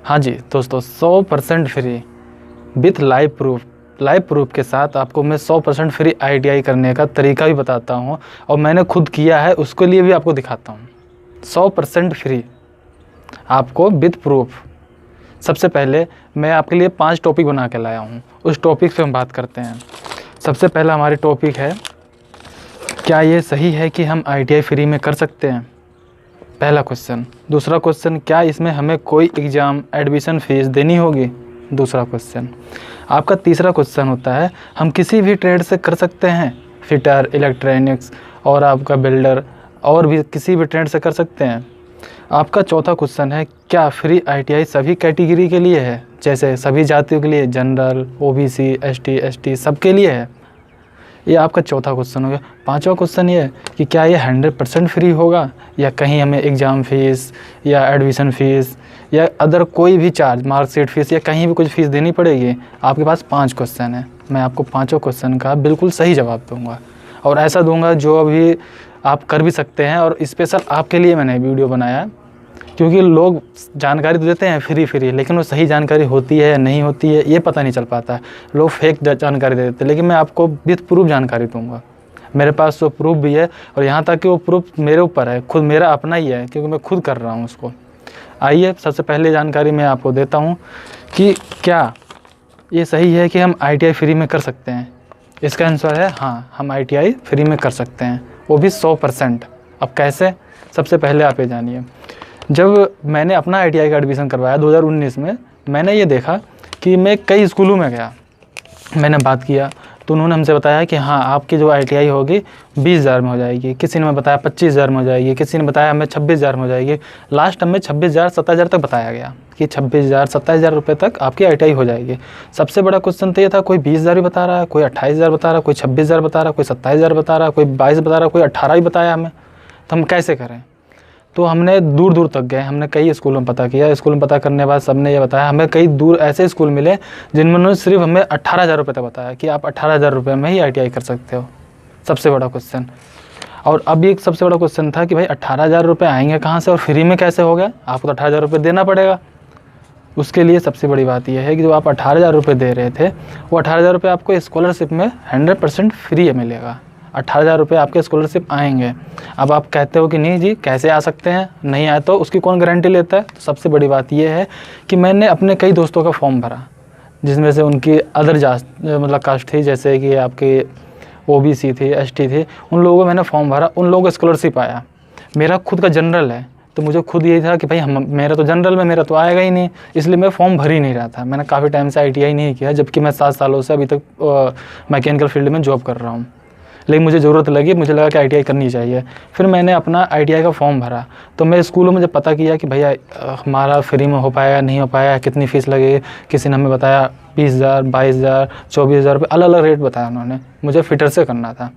हाँ जी दोस्तों, 100% free with live proof के साथ आपको मैं 100% फ्री ITI करने का तरीका भी बताता हूँ और मैंने खुद किया है, उसके लिए भी आपको दिखाता हूँ। 100% फ्री आपको विथ प्रूफ। सबसे पहले मैं आपके लिए 5 टॉपिक बना के लाया हूँ, उस टॉपिक पे हम बात करते हैं। सबसे पहला हमारी टॉपिक है, क्या ये सही है कि हम ITI फ्री में कर सकते हैं? पहला क्वेश्चन। दूसरा क्वेश्चन, क्या इसमें हमें कोई एग्ज़ाम एडमिशन फ़ीस देनी होगी? दूसरा क्वेश्चन। आपका तीसरा क्वेश्चन होता है, हम किसी भी ट्रेड से कर सकते हैं? फिटर, इलेक्ट्रॉनिक्स और आपका बिल्डर और भी किसी भी ट्रेड से कर सकते हैं। आपका चौथा क्वेश्चन है, क्या फ्री ITI सभी कैटेगरी के लिए है, जैसे सभी जातियों के लिए, जनरल, OBC, ST, ST सबके लिए है? ये आपका चौथा क्वेश्चन हो गया। पांचवा क्वेश्चन ये है कि क्या ये 100% फ्री होगा या कहीं हमें एग्ज़ाम फ़ीस या एडमिशन फ़ीस या अदर कोई भी चार्ज, मार्कशीट फ़ीस या कहीं भी कुछ फ़ीस देनी पड़ेगी? आपके पास 5 क्वेश्चन है। मैं आपको पाँचों क्वेश्चन का बिल्कुल सही जवाब दूंगा और ऐसा दूंगा जो अभी आप कर भी सकते हैं, और स्पेशल आपके लिए मैंने वीडियो बनाया, क्योंकि लोग जानकारी तो देते हैं फ्री, लेकिन वो सही जानकारी होती है या नहीं होती है ये पता नहीं चल पाता है। लोग फेक जानकारी दे देते हैं, लेकिन मैं आपको विथ प्रूफ जानकारी दूंगा। मेरे पास वो प्रूफ भी है और यहाँ तक कि वो प्रूफ मेरे ऊपर है, खुद मेरा अपना ही है, क्योंकि मैं खुद कर रहा हूँ उसको। आइए सबसे पहले जानकारी मैं आपको देता हूँ कि क्या ये सही है कि हम ITI फ्री में कर सकते हैं। इसका आंसर है हाँ, हम ITI फ्री में कर सकते हैं, वो भी 100%। अब कैसे? सबसे पहले आप ये जानिए, जब मैंने अपना ITI का एडमिशन करवाया 2019 में, मैंने ये देखा कि मैं कई स्कूलों में गया, मैंने बात किया तो उन्होंने हमसे बताया कि हाँ, आपकी जो ITI होगी 20,000 में हो जाएगी। किसी ने बताया 25,000 में हो जाएगी, किसी ने बताया हमें 26,000 में हो जाएगी। लास्ट हमें 26,000 27,000 तक बताया गया कि 26,000 27,000 रुपये तक आपकी ITI हो जाएगी। सबसे बड़ा क्वेश्चन तो ये था, कोई 20,000 भी बता रहा है, कोई 28,000 बता रहा है, कोई 26,000 बता रहा है, कोई 27,000 बता रहा है, कोई 22 बता रहा है, कोई 18 भी बताया हमें। तो हम कैसे करें? तो हमने दूर दूर तक गए, हमने कई स्कूलों में पता किया। स्कूल में पता करने के बाद सबने ये बताया, हमें कई दूर ऐसे स्कूल मिले जिन्होंने सिर्फ हमें 18,000 रुपये तक बताया कि आप 18,000 रुपये में ही ITI कर सकते हो। सबसे बड़ा क्वेश्चन। और अब एक सबसे बड़ा क्वेश्चन था कि भाई 18,000 रुपये आएंगे कहाँ से और फ्री में कैसे हो गया? आपको तो 18,000 रुपये देना पड़ेगा। उसके लिए सबसे बड़ी बात यह है कि जो आप 18,000 रुपये दे रहे थे, वो 18,000 रुपये आपको स्कॉलरशिप में 100% फ्री मिलेगा। 18,000 रुपये आपके स्कॉलरशिप आएंगे। अब आप कहते हो कि नहीं जी, कैसे आ सकते हैं, नहीं आए तो उसकी कौन गारंटी लेता है? तो सबसे बड़ी बात यह है कि मैंने अपने कई दोस्तों का फॉर्म भरा, जिसमें से उनकी अदर मतलब कास्ट थी, जैसे कि आपकी OBC थी, ST थी, उन लोगों को मैंने फॉर्म भरा, उन लोगों को स्कॉलरशिप आया। मेरा खुद का जनरल है, तो मुझे खुद यही था कि भाई मेरा तो जनरल में, मेरा तो आएगा ही नहीं, इसलिए मैं फॉर्म भर ही नहीं रहा था। मैंने काफ़ी टाइम से ITI नहीं किया, जबकि मैं 7 सालों से अभी तक मैकेनिकल फील्ड में जॉब कर रहा हूँ। लेकिन मुझे ज़रूरत लगी, मुझे लगा कि ITI करनी चाहिए। फिर मैंने अपना ITI का फॉर्म भरा, तो मैं स्कूलों में जब पता किया कि भैया हमारा फ्री में हो पाएगा नहीं हो पाएगा, कितनी फ़ीस लगेगी, किसी ने हमें बताया 20,000, 22,000, 24,000 रुपये, अलग अलग रेट बताया उन्होंने। मुझे फिटर से करना था,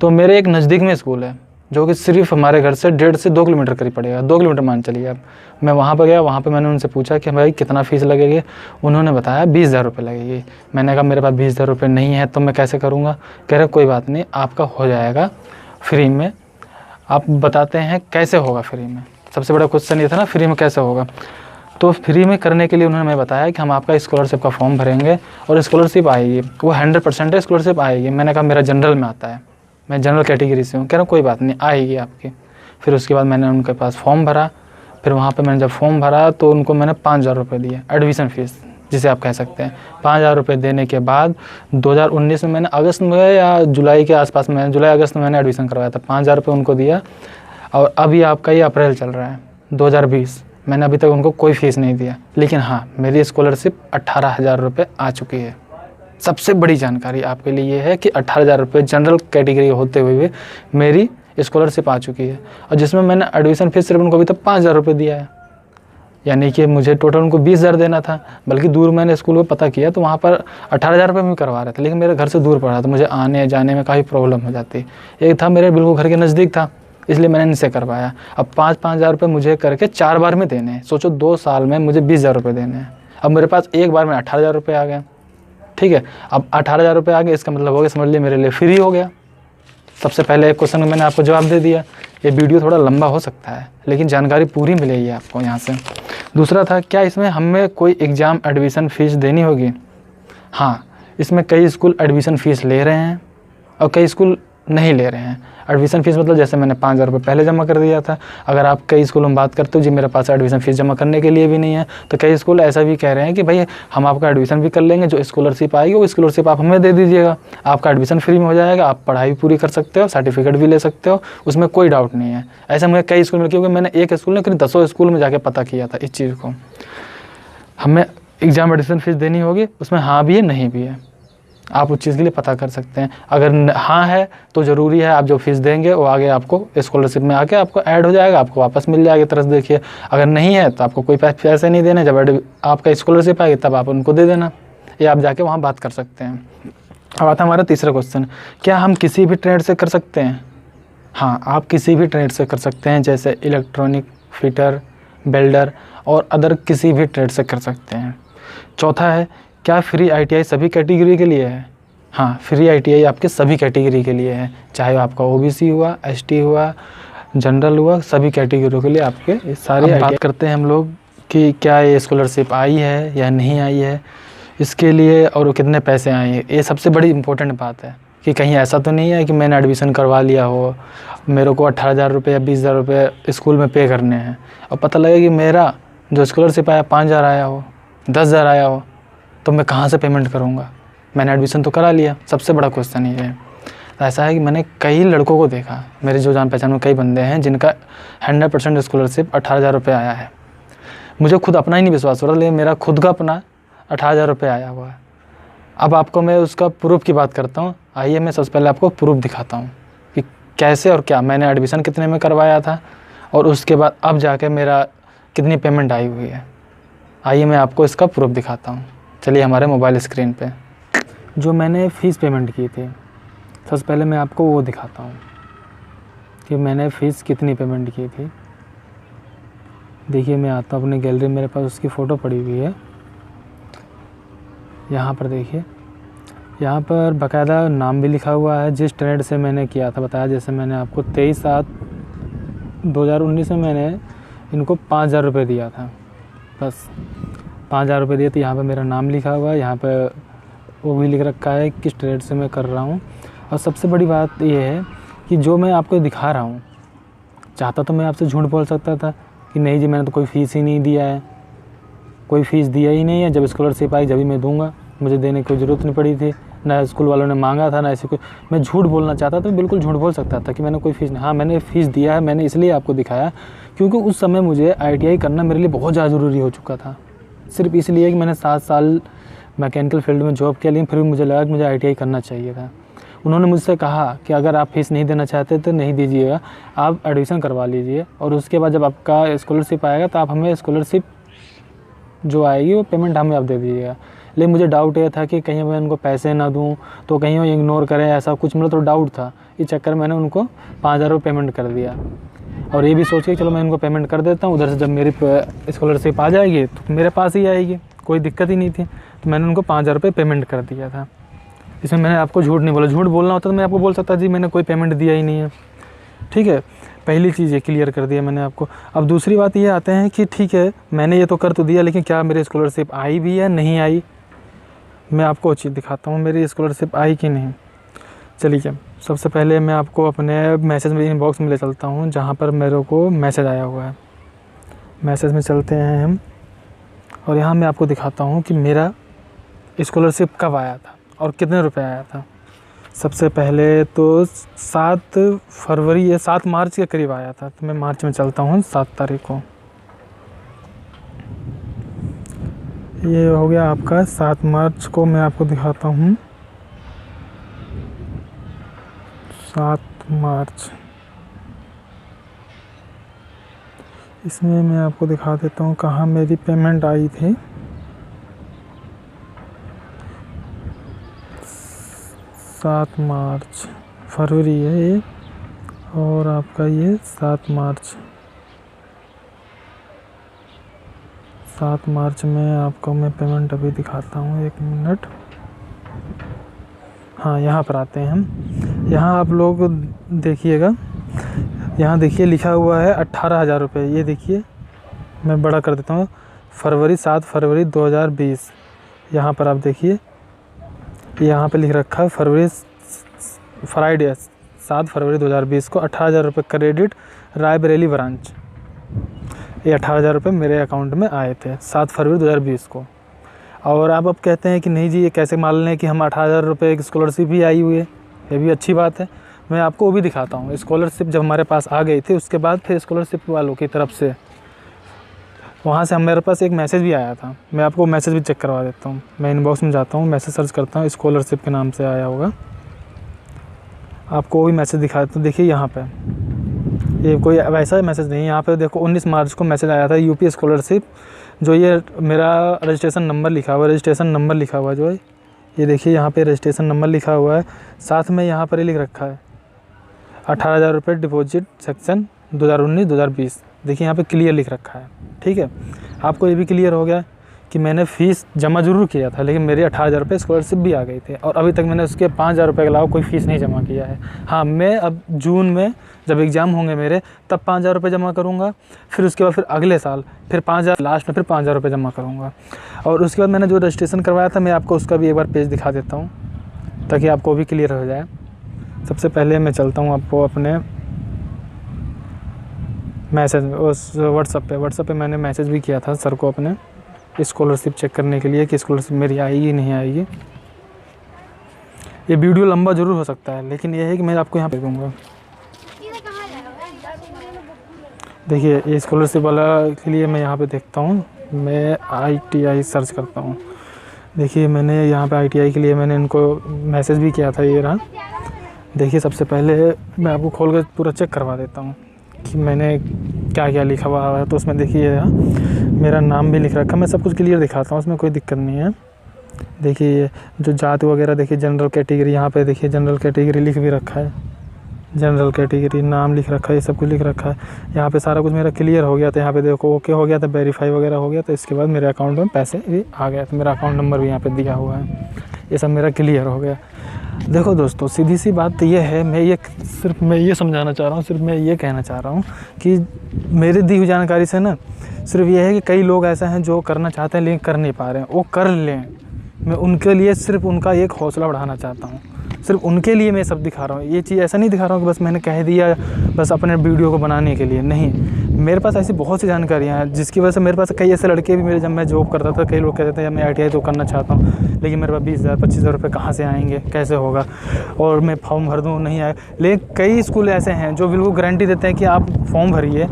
तो मेरे एक नज़दीक में स्कूल है जो कि सिर्फ हमारे घर से 1.5 से 2 किलोमीटर करीब पड़ेगा, 2 किलोमीटर मान चलिए आप। मैं वहाँ पर गया, वहाँ पे मैंने उनसे पूछा कि भाई कितना फ़ीस लगेगी? उन्होंने बताया 20,000 रुपये लगेगी। मैंने कहा मेरे पास 20,000 रुपये नहीं है, तो मैं कैसे करूँगा? कह रहे कोई बात नहीं, आपका हो जाएगा फ्री में। आप बताते हैं कैसे होगा फ्री में? सबसे बड़ा क्वेश्चन ये था ना, फ्री में कैसे होगा? तो फ्री में करने के लिए उन्होंने हमें बताया कि हम आपका स्कॉलरशिप का फॉर्म भरेंगे और स्कॉलरशिप आएगी, वो 100% स्कॉलरशिप आएगी। मैंने कहा मेरा जनरल में आता है, मैं जनरल कैटेगरी से हूँ। कह रहा कोई बात नहीं, आएगी आपकी। फिर उसके बाद मैंने उनके पास फॉर्म भरा। फिर वहाँ पे मैंने जब फॉर्म भरा तो उनको मैंने 5,000 रुपये दिए, एडमिशन फ़ीस जिसे आप कह सकते हैं। 5,000 रुपये देने के बाद 2019 में मैंने अगस्त में या जुलाई के आसपास में, जुलाई अगस्त में मैंने एडमिशन करवाया था। 5,000 रुपये उनको दिया और अभी आपका ये अप्रैल चल रहा है 2020, मैंने अभी तक उनको कोई फ़ीस नहीं दिया। लेकिन हाँ, मेरी स्कॉलरशिप 18,000 रुपये आ चुकी है। सबसे बड़ी जानकारी आपके लिए ये है कि 18,000 रुपये जनरल कैटेगरी होते हुए मेरी स्कॉलरशिप आ चुकी है, और जिसमें मैंने एडमिशन फीस सिर्फ उनको अभी तक 5,000 रुपये दिया है। यानी कि मुझे टोटल उनको 20,000 देना था, बल्कि दूर मैंने स्कूल में पता किया तो वहाँ पर 18,000 रुपये में करवा रहे थे, लेकिन मेरे घर से दूर पड़ा, तो मुझे आने जाने में काफ़ी प्रॉब्लम हो जाती। एक था मेरे बिल्कुल घर के नज़दीक था, इसलिए मैंने इनसे करवाया। अब 5,000 रुपये मुझे करके 4 बार में देने हैं। सोचो 2 साल में मुझे 20,000 रुपये देने हैं। अब मेरे पास एक बार में 18,000 रुपये आ गए। ठीक है, अब 18,000 रुपये आ गए, इसका मतलब हो गया, समझ लीजिए मेरे लिए फ्री हो गया। सबसे पहले एक क्वेश्चन में मैंने आपको जवाब दे दिया ये वीडियो थोड़ा लंबा हो सकता है लेकिन जानकारी पूरी मिलेगी आपको यहाँ से। दूसरा था, क्या इसमें हमें कोई एग्ज़ाम एडमिशन फ़ीस देनी होगी? हाँ, इसमें कई स्कूल एडमिशन फ़ीस ले रहे हैं और कई स्कूल नहीं ले रहे हैं। एडमिशन फ़ीस मतलब जैसे मैंने 5,000 रुपये पहले जमा कर दिया था। अगर आप कई स्कूलों में बात करते हो जी मेरे पास एडमिशन फ़ीस जमा करने के लिए भी नहीं है, तो कई स्कूल ऐसा भी कह रहे हैं कि भाई हम आपका एडमिशन भी कर लेंगे, जो स्कॉलरशिप आएगी वो स्कॉलरशिप आप हमें दे दीजिएगा, आपका एडमिशन फ्री में हो जाएगा, आप पढ़ाई पूरी कर सकते हो, सर्टिफिकेट भी ले सकते हो, उसमें कोई डाउट नहीं है। ऐसा मुझे कई स्कूल में, क्योंकि मैंने एक स्कूल में करीब 10 स्कूल में जाके पता किया था इस चीज़ को। हमें एग्ज़ाम एडमिशन फ़ीस देनी होगी, उसमें हाँ भी है नहीं भी है, आप उस चीज़ के लिए पता कर सकते हैं। अगर हाँ है तो ज़रूरी है आप जो फ़ीस देंगे वो आगे आपको स्कॉलरशिप में आके आपको ऐड हो जाएगा, आपको वापस मिल जाएगी तरह से देखिए। अगर नहीं है तो आपको कोई पैसे नहीं देने, जब आपका स्कॉलरशिप आएगी तब आप उनको दे देना, ये आप जाके वहाँ बात कर सकते हैं। अब आता है हमारा तीसरा क्वेश्चन, क्या हम किसी भी ट्रेड से कर सकते हैं? हाँ, आप किसी भी ट्रेड से कर सकते हैं, जैसे इलेक्ट्रॉनिक, फिटर, वेल्डर और अदर किसी भी ट्रेड से कर सकते हैं। चौथा है, क्या फ्री ITI सभी कैटेगरी के लिए है? हाँ, फ्री ITI आपके सभी कैटेगरी के लिए है, चाहे आपका OBC हुआ, ST हुआ, जनरल हुआ, सभी कैटेगरियों के लिए आपके सारे। बात करते हैं हम लोग कि क्या ये स्कॉलरशिप आई है या नहीं आई है इसके लिए, और कितने पैसे आए हैं। ये सबसे बड़ी इंपॉर्टेंट बात है कि कहीं ऐसा तो नहीं है कि मैंने एडमिशन करवा लिया हो, मेरे को 18,000 रुपये या 20,000 रुपये स्कूल में पे करने हैं और पता लगे कि मेरा जो स्कॉलरशिप आया 5,000 आया हो, 10,000 आया हो, तो मैं कहाँ से पेमेंट करूँगा? मैंने एडमिशन तो करा लिया। सबसे बड़ा क्वेश्चन ये है। ऐसा है कि मैंने कई लड़कों को देखा, मेरे जो जान पहचान में कई बंदे हैं जिनका 100% स्कॉलरशिप 18,000 रुपये आया है। मुझे खुद अपना ही नहीं विश्वास हो रहा, लेकिन मेरा खुद का अपना 18,000 रुपये आया हुआ है। अब आपको मैं उसका प्रूफ की बात करता हूँ। आइए मैं सबसे पहले आपको प्रूफ दिखाता हूँ कि कैसे और क्या मैंने एडमिशन कितने में करवाया था और उसके बाद अब जाके मेरा कितनी पेमेंट आई हुई है। आइए मैं आपको इसका प्रूफ दिखाता हूँ। चलिए हमारे मोबाइल स्क्रीन पे जो मैंने फ़ीस पेमेंट की थी, सबसे पहले मैं आपको वो दिखाता हूँ कि मैंने फ़ीस कितनी पेमेंट की थी। देखिए मैं आता हूँ अपनी गैलरी, मेरे पास उसकी फ़ोटो पड़ी हुई है। यहाँ पर देखिए, यहाँ पर बाकायदा नाम भी लिखा हुआ है जिस ट्रेड से मैंने किया था। बताया जैसे मैंने आपको 23/7/2019 में मैंने इनको 5,000 रुपये दिया था, बस 5,000 रुपये दिए। तो यहाँ पे मेरा नाम लिखा हुआ है, यहाँ पे वो भी लिख रखा है किस ट्रेड से मैं कर रहा हूँ। और सबसे बड़ी बात ये है कि जो मैं आपको दिखा रहा हूँ, चाहता तो मैं आपसे झूठ बोल सकता था कि नहीं जी मैंने तो कोई फ़ीस ही नहीं दिया है, कोई फ़ीस दिया ही नहीं है, जब स्कॉलरशिप आई जब ही मैं दूंगा, मुझे देने की कोई ज़रूरत नहीं पड़ी थी, ना स्कूल वालों ने मांगा था, ना ऐसे कोई। मैं झूठ बोलना चाहता तो बिल्कुल झूठ बोल सकता था कि मैंने कोई फ़ीस नहीं। हाँ, मैंने फ़ीस दिया है, मैंने इसलिए आपको दिखाया क्योंकि उस समय मुझे ITI करना मेरे लिए बहुत ज़्यादा ज़रूरी हो चुका था। सिर्फ इसलिए कि मैंने 7 साल मैकेनिकल फील्ड में जॉब किया, लेकिन फिर भी मुझे लगा कि मुझे ITI करना चाहिए था। उन्होंने मुझसे कहा कि अगर आप फ़ीस नहीं देना चाहते तो नहीं दीजिएगा, आप एडमिशन करवा लीजिए और उसके बाद जब आपका स्कॉलरशिप आएगा तो आप हमें स्कॉलरशिप जो आएगी वो पेमेंट हमें आप दे दीजिएगा। लेकिन मुझे डाउट ये था कि कहीं मैं उनको पैसे ना दूँ तो कहीं वो इग्नोर करें, ऐसा कुछ मतलब तो डाउट था। इस चक्कर में मैंने उनको 5,000 रुपये पेमेंट कर दिया और ये भी सोच के चलो मैं इनको पेमेंट कर देता हूँ, उधर से जब मेरी स्कॉलरशिप आ जाएगी तो मेरे पास ही आएगी, कोई दिक्कत ही नहीं थी। तो मैंने उनको 5,000 रुपये पेमेंट कर दिया था। इसमें मैंने आपको झूठ नहीं बोला। झूठ बोलना होता तो मैं आपको बोल सकता जी मैंने कोई पेमेंट दिया ही नहीं है। ठीक है, पहली चीज़ ये क्लियर कर दिया मैंने आपको। अब दूसरी बात ये आते हैं कि ठीक है मैंने ये तो कर तो दिया, लेकिन क्या मेरी स्कॉलरशिप आई भी या नहीं आई? मैं आपको चीज़ दिखाता हूँ मेरी स्कॉलरशिप आई कि नहीं। चलिए सबसे पहले मैं आपको अपने मैसेज में इनबॉक्स में ले चलता हूँ जहाँ पर मेरे को मैसेज आया हुआ है। मैसेज में चलते हैं हम और यहाँ मैं आपको दिखाता हूँ कि मेरा स्कॉलरशिप कब आया था और कितने रुपए आया था। सबसे पहले तो 7 फरवरी या 7 मार्च के करीब आया था। तो मैं मार्च में चलता हूँ 7 तारीख को। ये हो गया आपका 7 मार्च को। मैं आपको दिखाता हूँ 7 मार्च। इसमें मैं आपको दिखा देता हूँ कहाँ मेरी पेमेंट आई थी। 7 मार्च, फरवरी है ये और आपका ये 7 मार्च। 7 मार्च में आपको मैं पेमेंट अभी दिखाता हूँ, 1 मिनट। हाँ, यहाँ पर आते हैं हम। यहाँ आप लोग देखिएगा यहाँ देखिए लिखा हुआ है 18,000 रुपये। ये देखिए मैं बड़ा कर देता हूँ, फरवरी 7 फरवरी 2020। यहाँ पर आप देखिए, यहाँ पे लिख रखा है फ्राइडे 7 फरवरी 2020 को 18,000 रुपये क्रेडिट रायबरेली ब्रांच। ये 18,000 रुपये मेरे अकाउंट में आए थे 7 फरवरी 2020 को। और आप अब कहते हैं कि नहीं जी ये कैसे मान लें कि हम 18,000 रुपये की स्कॉलरशिप भी आई हुई है। ये भी अच्छी बात है, मैं आपको वो भी दिखाता हूँ। स्कॉलरशिप जब हमारे पास आ गई थी उसके बाद फिर स्कॉलरशिप वालों की तरफ से वहाँ से मेरे पास एक मैसेज भी आया था। मैं आपको मैसेज भी चेक करवा देता हूँ। मैं इनबॉक्स में जाता हूँ, मैसेज सर्च करता हूँ, स्कॉलरशिप के नाम से आया होगा, आपको वो भी मैसेज दिखा देता हूँ। देखिए यहाँ पे ये कोई वैसा मैसेज नहीं है। यहाँ पे देखो 19 मार्च को मैसेज आया था यूपी स्कॉलरशिप, जो ये मेरा रजिस्ट्रेशन नंबर लिखा हुआ है, रजिस्ट्रेशन नंबर लिखा हुआ है जो है, ये देखिए यहाँ पे रजिस्ट्रेशन नंबर लिखा हुआ है। साथ में यहाँ पर ये लिख रखा है 18,000 रुपये डिपॉजिट सेक्शन 2019-2020। देखिए यहाँ पे क्लियर लिख रखा है। ठीक है, आपको ये भी क्लियर हो गया कि मैंने फ़ीस जमा ज़रूर किया था, लेकिन मेरे 18,000 रुपये स्कॉलरशिप भी आ गई थी और अभी तक मैंने उसके 5,000 रुपये के अलावा कोई फ़ीस नहीं जमा किया है। हाँ, मैं अब जून में जब एग्ज़ाम होंगे मेरे तब 5,000 रुपये जमा करूँगा, फिर उसके बाद फिर अगले साल फिर 5,000, लास्ट में फिर 5,000 रुपये जमा करूँगा। और उसके बाद मैंने जो रजिस्ट्रेशन करवाया था, मैं आपको उसका भी एक बार पेज दिखा देता हूँ ताकि आपको भी क्लियर हो जाए। सबसे पहले मैं चलता हूँ आपको अपने मैसेज उस व्हाट्सएप पे मैंने मैसेज भी किया था सर को अपने स्कॉलरशिप चेक करने के लिए कि स्कॉलरशिप मेरी आएगी नहीं आएगी। ये वीडियो लंबा ज़रूर हो सकता है, लेकिन ये है कि मैं आपको यहाँ पे दूँगा। देखिए ये स्कॉलरशिप वाला के लिए मैं यहाँ पे देखता हूँ, मैं ITI सर्च करता हूँ। देखिए मैंने यहाँ पे ITI के लिए मैंने इनको मैसेज भी किया था, ये रहा। देखिए सबसे पहले मैं आपको खोल कर पूरा चेक करवा देता हूँ कि मैंने क्या क्या लिखा हुआ है। तो उसमें देखिए मेरा नाम भी लिख रखा है, मैं सब कुछ क्लियर दिखाता हूँ, उसमें कोई दिक्कत नहीं है। देखिए जो जाति वगैरह, देखिए जनरल कैटेगरी, यहाँ पे देखिए जनरल कैटेगरी लिख भी रखा है, जनरल कैटेगरी नाम लिख रखा है, ये सब कुछ लिख रखा है। यहाँ पे सारा कुछ मेरा क्लियर हो गया था। यहाँ पे देखो ओके हो गया था, वेरीफाई वगैरह हो गया था। इसके बाद मेरे अकाउंट में पैसे भी आ गए थे, मेरा अकाउंट नंबर भी यहाँ पे दिया हुआ है। ये सब मेरा क्लियर हो गया। देखो दोस्तों, सीधी सी बात तो ये है, मैं ये समझाना चाह रहा हूँ, सिर्फ मैं ये कहना चाह रहा हूँ कि मेरी दी हुई जानकारी से ना सिर्फ ये है कि कई लोग ऐसे हैं जो करना चाहते हैं लेकिन कर नहीं पा रहे हैं, वो कर लें। मैं उनके लिए सिर्फ उनका एक हौसला बढ़ाना चाहता हूँ, सिर्फ उनके लिए मैं सब दिखा रहा हूँ। ये चीज़ ऐसा नहीं दिखा रहा हूँ कि बस मैंने कह दिया बस अपने वीडियो को बनाने के लिए, नहीं। मेरे पास ऐसी बहुत सी जानकारियाँ हैं जिसकी वजह से मेरे पास कई ऐसे लड़के भी मेरे, जब मैं जॉब करता था, कई लोग कहते थे मैं ITI तो करना चाहता हूँ लेकिन मेरे पास 20,000 25,000 रुपये कहाँ से आएंगे, कैसे होगा, और मैं फॉर्म भर दूँ नहीं आए। लेकिन कई स्कूल ऐसे हैं जो बिल्कुल गारंटी देते हैं कि आप फॉर्म भरिए,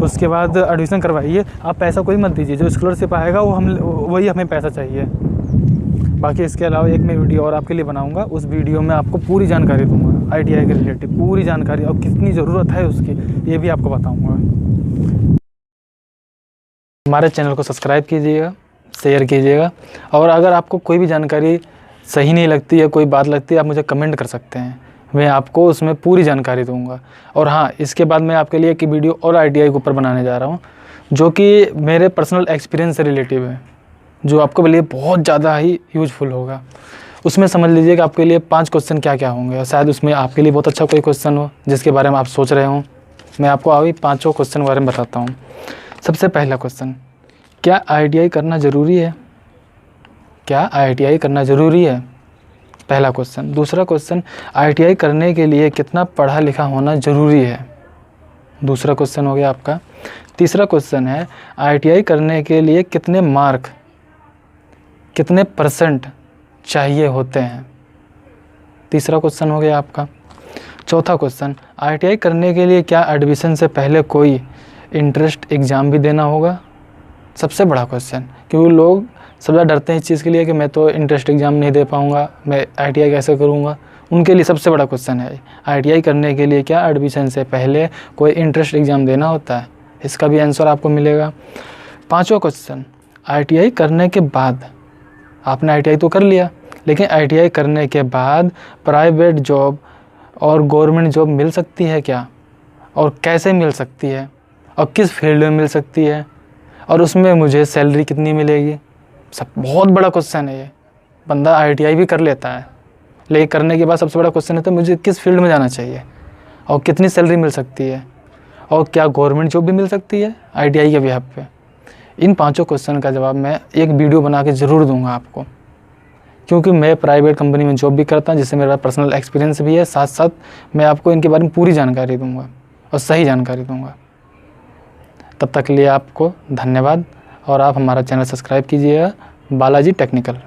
उसके बाद एडमिशन करवाइए, आप पैसा कोई मत दीजिए, जो स्कॉलरशिप आएगा वही हमें पैसा चाहिए। बाकी इसके अलावा एक मैं वीडियो और आपके लिए बनाऊंगा, उस वीडियो में आपको पूरी जानकारी दूंगा ITI के रिलेटेड, पूरी जानकारी, और कितनी ज़रूरत है उसकी ये भी आपको बताऊंगा। हमारे चैनल को सब्सक्राइब कीजिएगा, शेयर कीजिएगा, और अगर आपको कोई भी जानकारी सही नहीं लगती है, कोई बात लगती है, आप मुझे कमेंट कर सकते हैं, मैं आपको उसमें पूरी जानकारी दूंगा। और हाँ, इसके बाद मैं आपके लिए एक वीडियो और ITI के ऊपर बनाने जा रहा हूँ जो कि मेरे पर्सनल एक्सपीरियंस से रिलेटिव है, जो आपके लिए बहुत ज़्यादा ही यूजफुल होगा। उसमें समझ लीजिए कि आपके लिए 5 क्वेश्चन क्या क्या होंगे, और शायद उसमें आपके लिए बहुत अच्छा कोई क्वेश्चन हो जिसके बारे में आप सोच रहे हो। मैं आपको अभी 5 क्वेश्चन के बारे में बताता हूँ। सबसे पहला क्वेश्चन, क्या ITI करना ज़रूरी है? क्या ITI करना ज़रूरी है? पहला क्वेश्चन। दूसरा क्वेश्चन, ITI करने के लिए कितना पढ़ा लिखा होना ज़रूरी है? दूसरा क्वेश्चन हो गया आपका। तीसरा क्वेश्चन है, ITI करने के लिए कितने मार्क, कितने % चाहिए होते हैं? तीसरा क्वेश्चन हो गया आपका। चौथा क्वेश्चन, ITI करने के लिए क्या एडमिशन से पहले कोई इंट्रेंस एग्ज़ाम भी देना होगा? सबसे बड़ा क्वेश्चन, क्योंकि लोग सब ज़्यादा डरते हैं इस चीज़ के लिए कि मैं तो इंट्रेंस एग्ज़ाम नहीं दे पाऊँगा, मैं ITI कैसे करूँगा। उनके लिए सबसे बड़ा क्वेश्चन है, ITI करने के लिए क्या एडमिशन से पहले कोई इंट्रेंस एग्ज़ाम देना होता है? इसका भी आंसर आपको मिलेगा। पाँचवा क्वेश्चन, ITI करने के बाद, आपने ITI तो कर लिया, लेकिन ITI करने के बाद प्राइवेट जॉब और गवर्नमेंट जॉब मिल सकती है क्या, और कैसे मिल सकती है, और किस फील्ड में मिल सकती है, और उसमें मुझे सैलरी कितनी मिलेगी? सब बहुत बड़ा क्वेश्चन है ये। बंदा ITI भी कर लेता है, लेकिन करने के बाद सबसे बड़ा क्वेश्चन है तो मुझे किस फील्ड में जाना चाहिए और कितनी सैलरी मिल सकती है। और क्या गवर्नमेंट जॉब भी मिल सकती है ITI के बिहाफ पे? इन 5 क्वेश्चन का जवाब मैं एक वीडियो बना के ज़रूर दूंगा आपको, क्योंकि मैं प्राइवेट कंपनी में जॉब भी करता हूँ, जिससे मेरा पर्सनल एक्सपीरियंस भी है। साथ साथ मैं आपको इनके बारे में पूरी जानकारी दूंगा और सही जानकारी दूंगा। तब तक के लिए आपको धन्यवाद, और आप हमारा चैनल सब्सक्राइब कीजिएगा, बालाजी टेक्निकल।